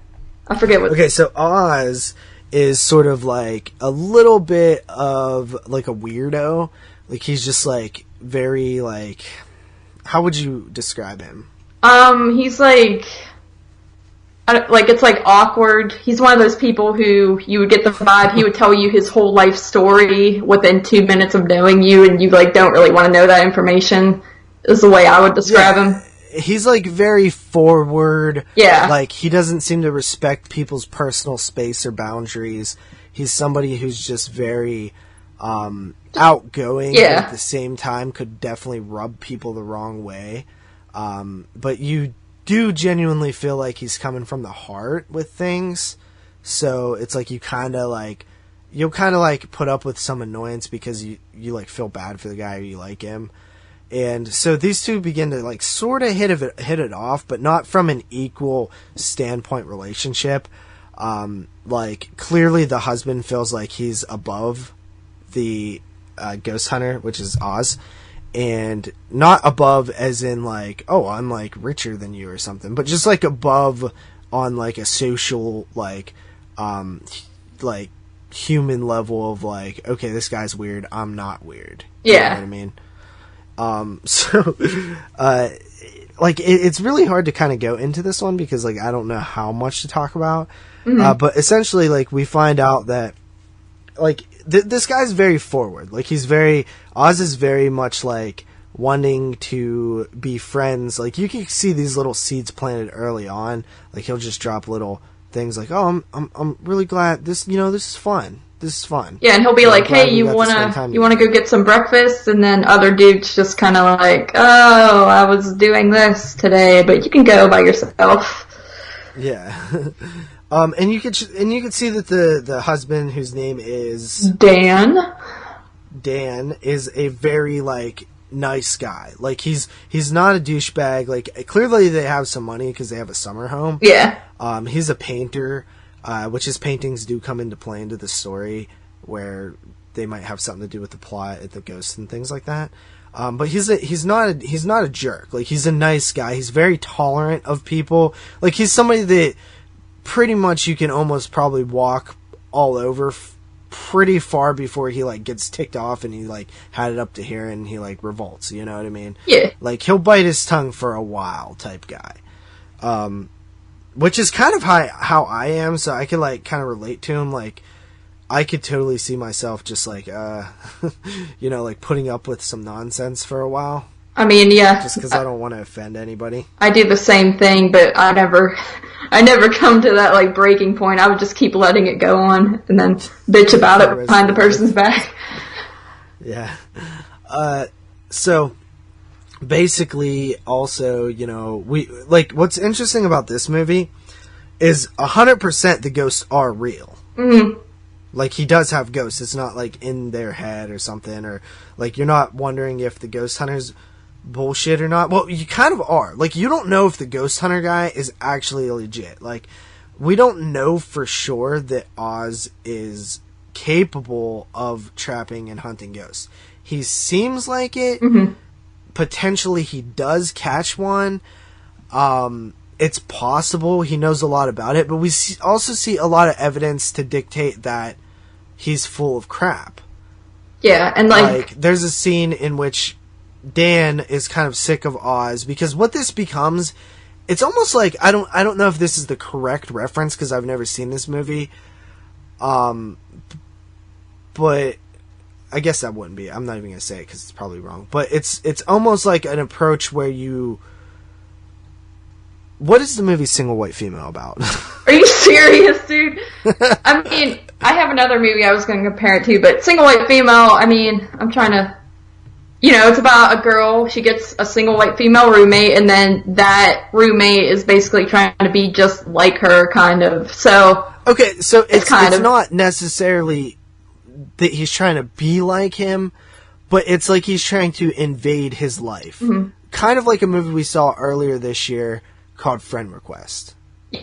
I forget what... Okay, so Oz is sort of like a little bit of like a weirdo. Like, he's just like very like... How would you describe him? He's like... it's like awkward. He's one of those people who you would get the vibe he would tell you his whole life story within 2 minutes of knowing you, and you like don't really want to know that information, is the way I would describe him. He's like very forward. Yeah. Like, he doesn't seem to respect people's personal space or boundaries. He's somebody who's just very outgoing, but at the same time could definitely rub people the wrong way. But you do genuinely feel like he's coming from the heart with things, so it's like you'll kind of like put up with some annoyance because you like feel bad for the guy or you like him. And so these two begin to like sort of hit it off, but not from an equal standpoint relationship. Like, clearly the husband feels like he's above the ghost hunter, which is Oz. And not above as in like, oh, I'm like richer than you or something, but just like above on like a social, like human level of like, okay, this guy's weird, I'm not weird. Yeah. You know what I mean? Like, it's really hard to kind of go into this one because like, I don't know how much to talk about. Mm-hmm. But essentially, like, we find out that like, this guy's very forward. Like, Oz is very much, like, wanting to be friends. Like, you can see these little seeds planted early on. Like, he'll just drop little things like, oh, I'm really glad this is fun. This is fun. Yeah, and he'll be like, hey, you wanna go get some breakfast? And then other dudes just kind of like, oh, I was doing this today, but you can go by yourself. Yeah. And you could see that the husband, whose name is Dan, is a very like nice guy. Like, he's not a douchebag. Like, clearly they have some money because they have a summer home. Yeah. He's a painter, which his paintings do come into play into the story, where they might have something to do with the plot, the ghosts and things like that. But he's not a jerk. Like, he's a nice guy. He's very tolerant of people. Like, he's somebody that pretty much you can almost probably walk all over pretty far before he like gets ticked off and he like had it up to here and he like revolts, you know what I mean? Yeah. Like, he'll bite his tongue for a while type guy. Which is kind of how I am, so I can like kind of relate to him. Like, I could totally see myself just like, you know, like putting up with some nonsense for a while. I mean, yeah. Just because I don't want to offend anybody. I do the same thing, but I never come to that, like, breaking point. I would just keep letting it go on and then bitch about it behind the person's back. Yeah. So, basically, also, you know, what's interesting about this movie is 100% the ghosts are real. Mm-hmm. Like, he does have ghosts. It's not, like, in their head or something, or, like, you're not wondering if the ghost hunter's bullshit or not. Well, you kind of are. Like, you don't know if the ghost hunter guy is actually legit. Like, we don't know for sure that Oz is capable of trapping and hunting ghosts. He seems like it. Mm-hmm. Potentially he does catch one. It's possible he knows a lot about it, but we also see a lot of evidence to dictate that he's full of crap. Yeah, and like there's a scene in which Dan is kind of sick of Oz, because what this becomes, it's almost like, I don't know if this is the correct reference because I've never seen this movie, but I guess that wouldn't be. I'm not even gonna say it because it's probably wrong. But it's almost like an approach where you. What is the movie Single White Female about? Are you serious, dude? I mean, I have another movie I was going to compare it to, but Single White Female, I mean, I'm trying to... You know, it's about a girl, she gets a single white female roommate, and then that roommate is basically trying to be just like her, kind of. So... Okay, so it's not necessarily that he's trying to be like him, but it's like he's trying to invade his life. Mm-hmm. Kind of like a movie we saw earlier this year called Friend Request.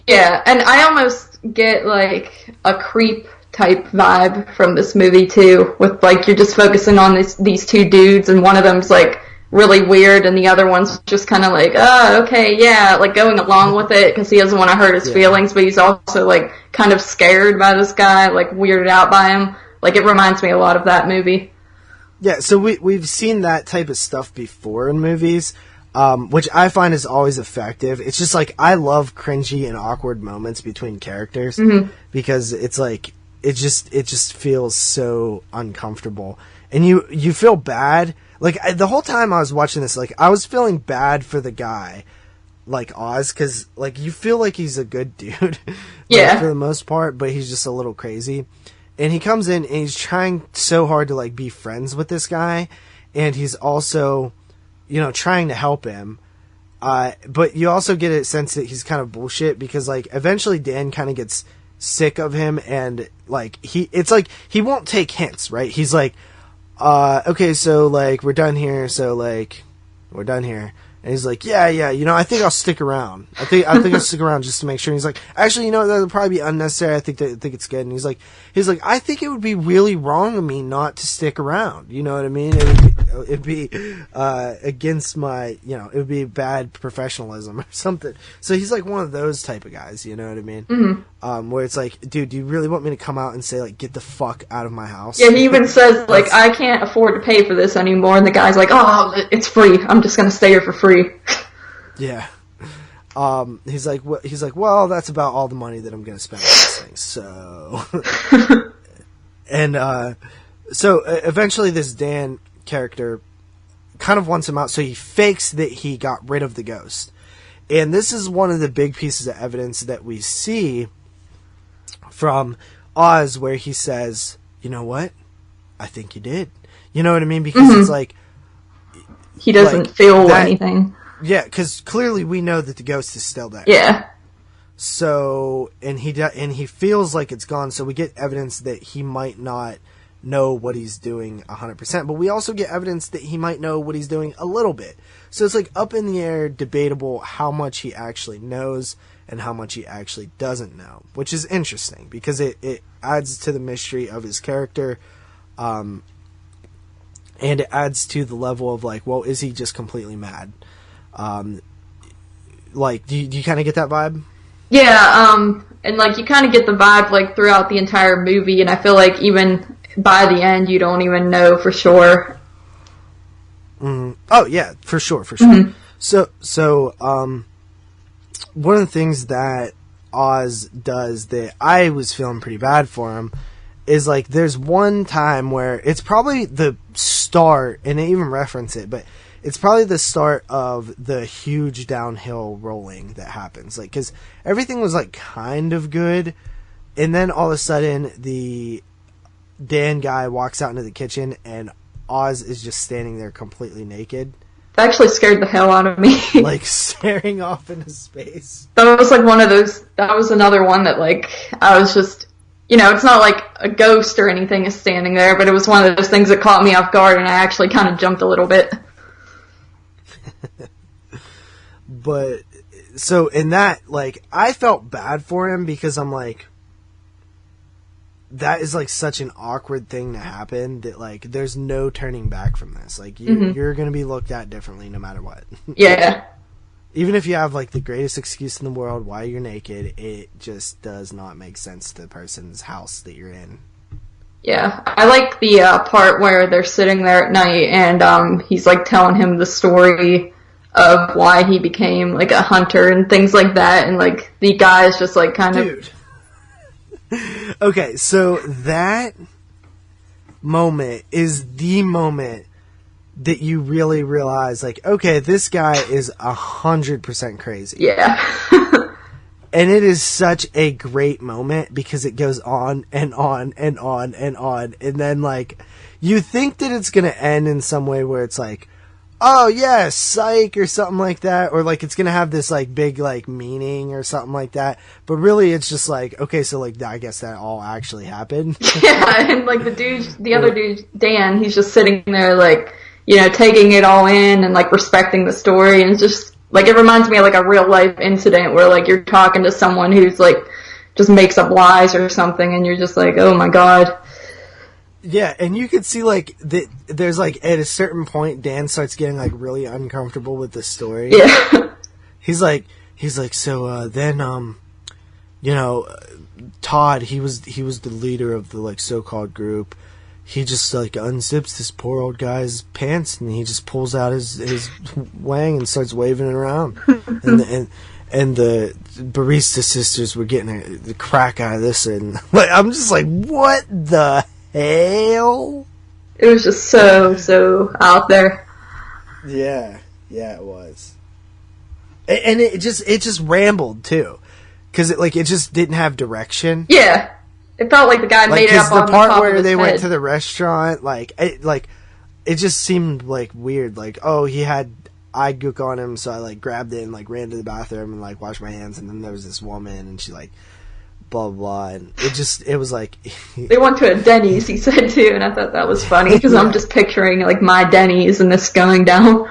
Yeah, and I almost get like a creep type vibe from this movie too, with like you're just focusing on these two dudes, and one of them's like really weird and the other one's just kind of like, oh, okay, yeah, like going along with it because he doesn't want to hurt his feelings, but he's also like kind of scared by this guy, like weirded out by him. Like, it reminds me a lot of that movie. Yeah, so we've seen that type of stuff before in movies, which I find is always effective. It's just like, I love cringy and awkward moments between characters, mm-hmm. because it's like, it just feels so uncomfortable. And you feel bad. Like, the whole time I was watching this, like, I was feeling bad for the guy, like Oz, because, like, you feel like he's a good dude, yeah, for the most part, but he's just a little crazy. And he comes in and he's trying so hard to, like, be friends with this guy, and he's also, you know, trying to help him. But you also get a sense that he's kind of bullshit, because, like, eventually Dan kind of gets sick of him, and, like, it's like he won't take hints, right? He's like, okay, so, like, we're done here, so, like, we're done here. And he's like, yeah, you know, I think I'll stick around. I think I'll stick around just to make sure. And he's like, actually, you know, that'll probably be unnecessary. I think it's good. And he's like, I think it would be really wrong of me not to stick around. You know what I mean? It'd be against my, you know, it would be bad professionalism or something. So he's like one of those type of guys. You know what I mean? Mm-hmm. Where it's like, dude, do you really want me to come out and say, like, get the fuck out of my house? Yeah, he even says, like, I can't afford to pay for this anymore. And the guy's like, oh, it's free. I'm just going to stay here for free. Yeah. He's like, well, that's about all the money that I'm going to spend on this thing. So, and so eventually this Dan character kind of wants him out, so he fakes that he got rid of the ghost. And this is one of the big pieces of evidence that we see from Oz, where he says, you know what? I think you did. You know what I mean? Because mm-hmm. it's like, he doesn't feel anything. Yeah, because clearly we know that the ghost is still there. Yeah. So, and he feels like it's gone, so we get evidence that he might not know what he's doing 100%, but we also get evidence that he might know what he's doing a little bit. So it's like up in the air, debatable how much he actually knows and how much he actually doesn't know, which is interesting because it adds to the mystery of his character, and it adds to the level of like, well, is he just completely mad? Like, do you kind of get that vibe? Yeah, and like you kind of get the vibe like throughout the entire movie, and I feel like even by the end you don't even know for sure. Mm-hmm. Oh yeah, for sure. Mm-hmm. So one of the things that Oz does that I was feeling pretty bad for him is like there's one time where it's probably the start, and they even reference it, but it's probably the start of the huge downhill rolling that happens. Like, because everything was like kind of good, and then all of a sudden the Dan guy walks out into the kitchen and Oz is just standing there completely naked. That actually scared the hell out of me. Like, staring off into space. That was like one of those, that was another one that like, I was just, you know, it's not like a ghost or anything is standing there, but it was one of those things that caught me off guard, and I actually kind of jumped a little bit. But, so in that, like, I felt bad for him because I'm like, that is like such an awkward thing to happen that like there's no turning back from this. Like you're going to be looked at differently no matter what. Yeah. Even if you have like the greatest excuse in the world why you're naked, it just does not make sense to the person's house that you're in. Yeah. I like the part where they're sitting there at night and he's like telling him the story of why he became like a hunter and things like that, and like the guy is just like kind of... Okay, so that moment is the moment that you really realize, like, okay, this guy is 100% crazy. Yeah. And it is such a great moment because it goes on and on and on and on. And then, like, you think that it's going to end in some way where it's like, oh, yeah, psych, or something like that. Or, like, it's going to have this, like, big, like, meaning or something like that. But really, it's just like, okay, so, like, I guess that all actually happened. Yeah, and, like, the other dude, Dan, he's just sitting there, like, you know, taking it all in and, like, respecting the story. And it's just, like, it reminds me of, like, a real-life incident where, like, you're talking to someone who's, like, just makes up lies or something, and you're just like, oh, my God. Yeah, and you could see, like, there's, like, at a certain point, Dan starts getting, like, really uncomfortable with the story. Yeah. He's like, so, then, you know, Todd, he was the leader of the, like, so-called group. He just, like, unzips this poor old guy's pants, and he just pulls out his wang and starts waving it around. And the barista sisters were getting the crack out of this, and, like, I'm just like, what the hell? It was just so out there. Yeah, it was. And it just rambled too, because it just didn't have direction. Yeah, it felt like the guy made it up on the top of his head. The part where they went to the restaurant, it just seemed like weird. Like, oh, he had eye gook on him, so I like grabbed it and like ran to the bathroom and like washed my hands, and then there was this woman and she like blah blah, and it was like they went to a Denny's, he said too, and I thought that was funny because I'm just picturing like my Denny's and this going down.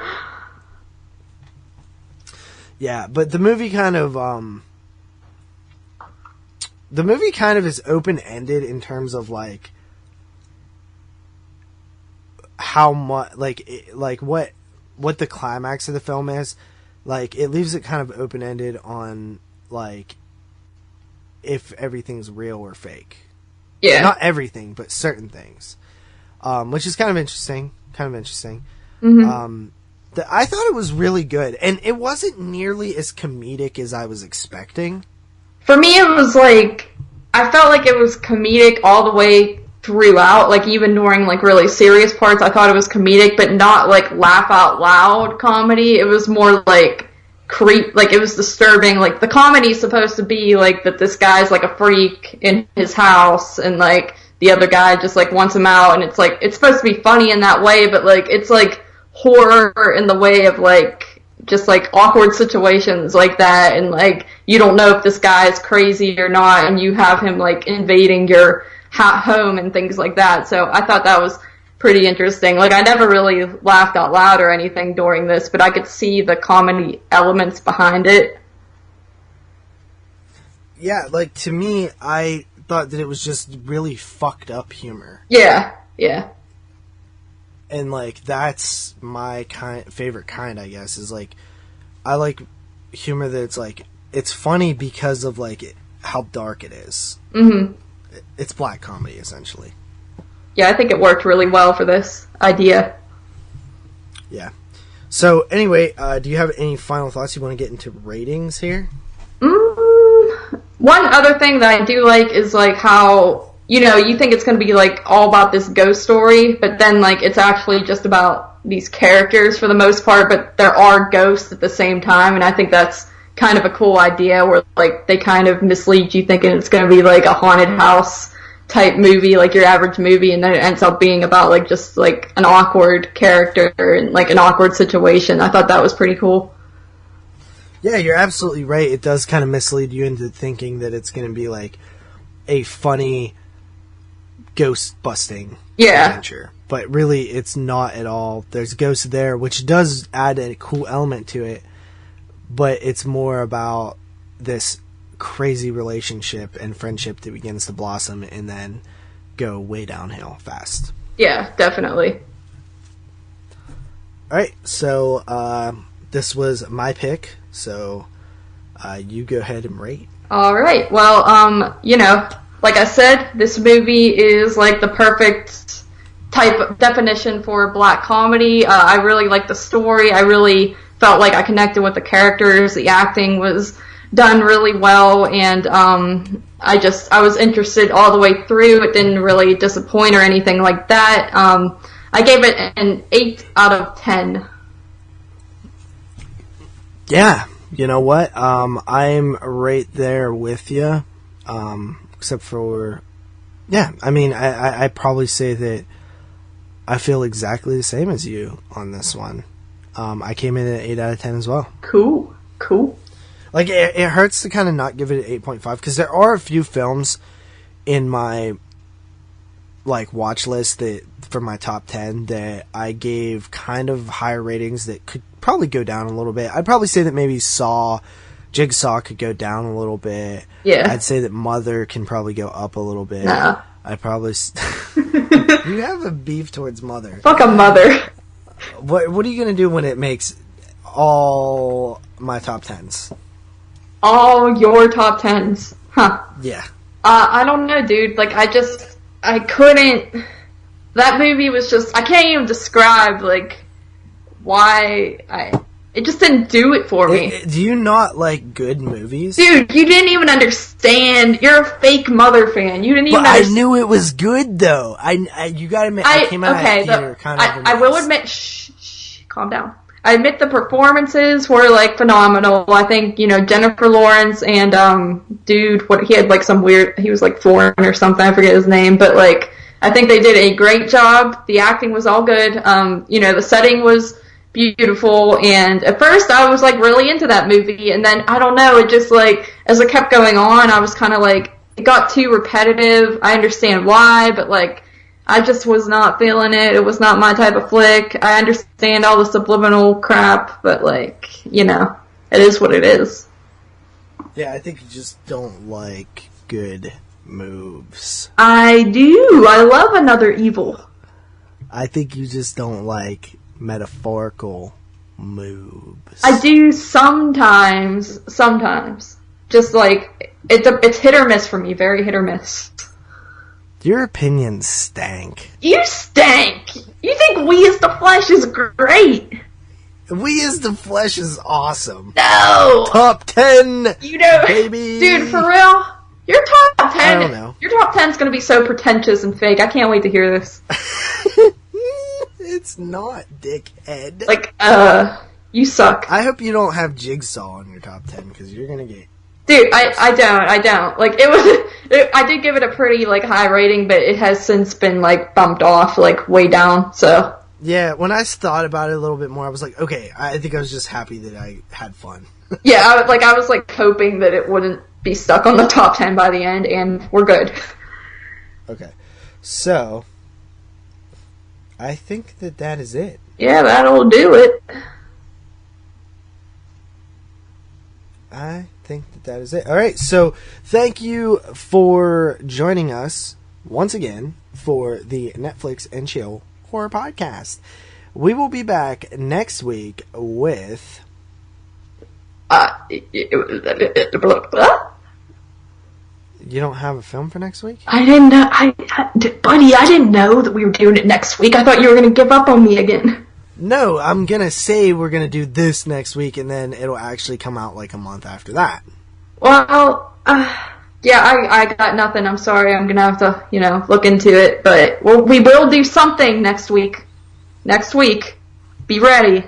Yeah, but the movie kind of is open-ended in terms of like how much like what the climax of the film is. Like, it leaves it kind of open-ended on like if everything's real or fake. Yeah. Not everything, but certain things. Which is kind of interesting. Mm-hmm. I thought it was really good, and it wasn't nearly as comedic as I was expecting. For me, it was like, I felt like it was comedic all the way throughout, like even during like really serious parts, I thought it was comedic, but not like laugh out loud comedy. It was more like like it was disturbing. Like the comedy's supposed to be like that this guy's like a freak in his house, and like the other guy just like wants him out, and it's like, it's supposed to be funny in that way, but like it's like horror in the way of like just like awkward situations like that, and like you don't know if this guy is crazy or not, and you have him like invading your home and things like that. So I thought that was pretty interesting. Like, I never really laughed out loud or anything during this, but I could see the comedy elements behind it. Yeah, like, to me, I thought that it was just really fucked up humor. Yeah. And, like, that's my favorite kind, I guess, is, like, I like humor that's, like, it's funny because of, like, how dark it is. Mm-hmm. It's black comedy, essentially. Yeah, I think it worked really well for this idea. Yeah. So, anyway, do you have any final thoughts? You want to get into ratings here? One other thing that I do like is, like, how, you know, you think it's going to be, like, all about this ghost story, but then, like, it's actually just about these characters for the most part, but there are ghosts at the same time, and I think that's kind of a cool idea where, like, they kind of mislead you thinking it's going to be, like, a haunted house type movie, like your average movie, and then it ends up being about, like, just, like, an awkward character and, like, an awkward situation. I thought that was pretty cool. Yeah, you're absolutely right. It does kind of mislead you into thinking that it's going to be, like, a funny ghost busting adventure. But really, it's not at all. There's ghosts there, which does add a cool element to it, but it's more about this crazy relationship and friendship that begins to blossom and then go way downhill fast. Yeah, definitely. Alright, so this was my pick, so you go ahead and rate. Alright, well, you know, like I said, this movie is like the perfect type of definition for black comedy. I really liked the story. I really felt like I connected with the characters. The acting was done really well, and I was interested all the way through. It didn't really disappoint or anything like that. I gave it an 8 out of 10. Yeah, you know what? I'm right there with you. Except for, yeah, I mean, I'd probably say that I feel exactly the same as you on this one. I came in at 8 out of 10 as well. Cool. Like, it hurts to kind of not give it an 8.5, because there are a few films in my, like, watch list that, for my top 10, that I gave kind of higher ratings that could probably go down a little bit. I'd probably say that maybe Jigsaw could go down a little bit. Yeah. I'd say that Mother can probably go up a little bit. Nah. I'd probably... You have a beef towards Mother. Fuck a Mother. What are you going to do when it makes all my top 10s? All your top 10s. Huh. Yeah. I don't know, dude. Like, I couldn't... That movie was just... I can't even describe, like, why it just didn't do it for me. Do you not like good movies? Dude, you didn't even understand. You're a fake Mother fan. You didn't even I knew it was good, though. You gotta admit, I came out of theater kind of... I will admit... Shh, calm down. I admit the performances were, like, phenomenal. I think, you know, Jennifer Lawrence and, dude, he had, like, some weird... He was, like, foreign or something. I forget his name. But, like, I think they did a great job. The acting was all good. You know, the setting was beautiful, and at first I was like really into that movie, and then I don't know, it just like as it kept going on, I was kind of like, it got too repetitive. I understand why, but like I just was not feeling it. It was not my type of flick. I understand all the subliminal crap, but like, you know, it is what it is. Yeah, I think you just don't like good moves. I do. I love Another Evil. I think you just don't like metaphorical moves. I do sometimes. Just like, it's hit or miss for me, very hit or miss. Your opinions stank. You stank! You think We Is the Flesh is great! We Is the Flesh is awesome. No! Top 10! You know, baby! Dude, for real? Your top 10, I don't know. Your top 10 is gonna be so pretentious and fake. I can't wait to hear this. It's not, dickhead. Like, you suck. I hope you don't have Jigsaw in your top 10, because you're gonna get... Dude, I don't. Like, I did give it a pretty, like, high rating, but it has since been, like, bumped off, like, way down, so... Yeah, when I thought about it a little bit more, I was like, okay, I think I was just happy that I had fun. Yeah, I was hoping that it wouldn't be stuck on the top 10 by the end, and we're good. Okay, so... I think that is it. Yeah, that'll do it. I think that is it. Alright, so thank you for joining us once again for the Netflix and Chill Horror Podcast. We will be back next week with... You don't have a film for next week? I didn't know. Buddy, I didn't know that we were doing it next week. I thought you were going to give up on me again. No, I'm going to say we're going to do this next week, and then it'll actually come out like a month after that. Well, Yeah, I got nothing. I'm sorry. I'm gonna have to, look into it. But we will do something next week. Next week. Be ready.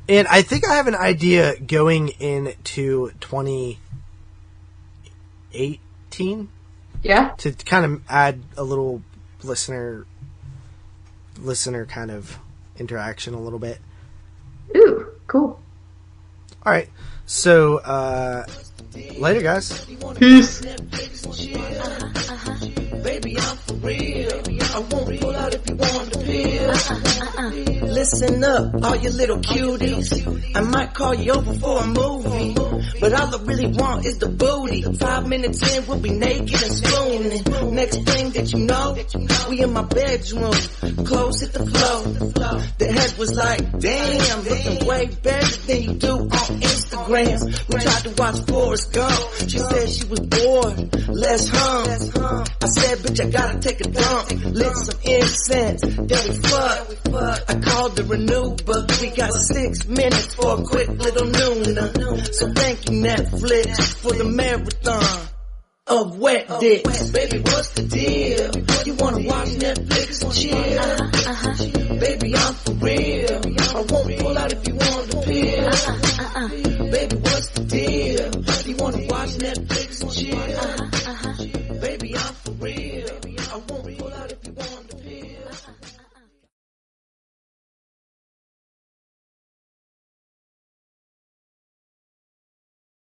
And I think I have an idea going into 2018. Yeah? To kind of add a little listener kind of interaction a little bit. Ooh, cool. All right. So, later, guys. Peace. Baby, I'm for real. I won't pull out if you want the pill. Listen up, all you little cuties. I might call you over for a movie, but all I really want is the booty. 5 minutes in, we'll be naked and spooning. Next thing that you know, we in my bedroom. Clothes hit the floor. The head was like, damn, looking way better than you do on Instagram. We tried to watch Forrest Gump. She said she was bored. Let's hum. I said, bitch, I gotta take a dump. Lit some incense, then we fuck. I called the renew, but we got 6 minutes for a quick little nooner. So thank you, Netflix, for the marathon of wet dicks. Baby, what's the deal? You wanna watch Netflix and chill? Baby, I'm for real. I won't pull out if you want.